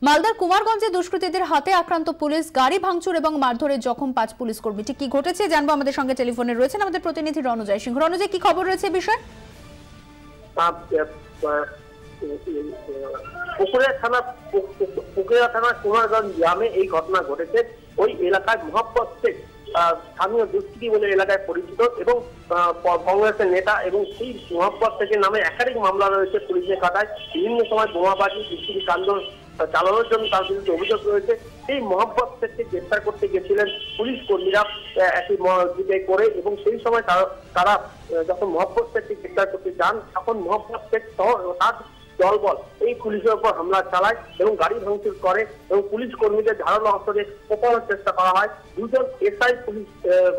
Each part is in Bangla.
মালদার কুমারগঞ্জে দুষ্কৃতীদের হাতে আক্রান্ত পুলিশ, গাড়ি ভাঙচুর এবং মারধরে জখম 5 পুলিশ কর্মী। ঠিক কি ঘটেছে জানবো, আমাদের সঙ্গে টেলিফোনে রয়েছেন আমাদের প্রতিনিধি রণজয় সিংহ। রণজয়, কি খবর রয়েছে বিষয়? পুকুরিয়া থানা কুমারগঞ্জ গ্রামে এই ঘটনা ঘটেছে। ওই এলাকায় মোহাম্মদ শেখ স্থানীয় দুষ্কৃতী বলে এলাকায় পরিচিত এবং কংগ্রেসের নেতা, এবং সেই মোহাম্মদ শেখের নামে একাধিক মামলা রয়েছে পুলিশের খাতায়। বিভিন্ন সময় বোমাবাজি দুষ্কৃতী কাণ্ড চালানোর জন্য তার বিরুদ্ধে অভিযোগ রয়েছে। এই মোহাম্মদ শেখকে গ্রেফতার করতে গেছিলেন পুলিশ কর্মীরা একটি মসজিদে করে, এবং সেই সময় তারা যখন মোহাম্মদ শেখকে গ্রেফতার করতে যান তখন মোহাম্মদ শেখ সহ তার দলবল এই পুলিশের উপর হামলা চালায় এবং গাড়ি ভাঙচুর করে এবং পুলিশ কর্মীদের ধারালো অস্ত্র দিয়ে কোপানোর চেষ্টা করা হয়। দুজন এসআই পুলিশ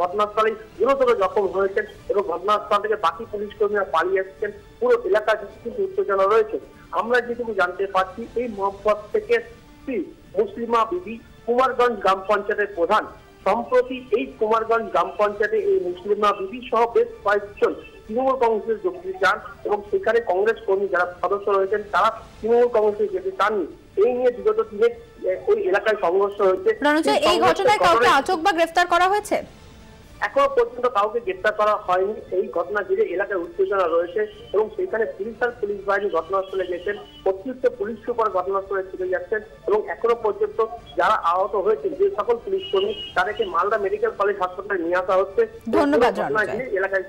ঘটনাস্থলে গুরুতর জখম হয়েছেন এবং ঘটনাস্থল থেকে বাকি পুলিশ কর্মীরা পালিয়ে এসেছেন। পুরো এলাকায় কিন্তু উত্তেজনা রয়েছে। আমরা যেটুকু জানতে পারছি, এই মোহাম্মদ শেখের স্ত্রী মুসলিমা বিবি কুমারগঞ্জ গ্রাম পঞ্চায়েতের প্রধান। সম্প্রতি এই কুমারগঞ্জ গ্রাম পঞ্চায়েতে এই মুসলিমা বিবি সহ বেশ কয়েকজন তৃণমূল কংগ্রেসের যোগ দিতে চান এবং সেখানে কংগ্রেস কর্মী যারা সদস্য রয়েছেন তারা তৃণমূল কংগ্রেসে যেতে চাননি। এই নিয়ে বিগত দিনে ওই এলাকায় সংঘর্ষ হয়েছে। এই ঘটনায় কাউকে আটক বা গ্রেফতার করা হয়েছে? এখনো পর্যন্ত কাউকে গ্রেফতার করা হয়নি। এই ঘটনা ঘিরে এলাকায় উত্তেজনা রয়েছে এবং সেখানে পুলিশ বাহিনী ঘটনাস্থলে গেছেন, অতিরিক্ত পুলিশ সুপার ঘটনাস্থলে চলে যাচ্ছেন এবং এখনো পর্যন্ত যারা আহত হয়েছে যে সকল পুলিশ কর্মী তাদেরকে মালদা মেডিকেল কলেজ হাসপাতালে নিয়ে আসা হচ্ছে। ধন্যবাদ। এলাকায়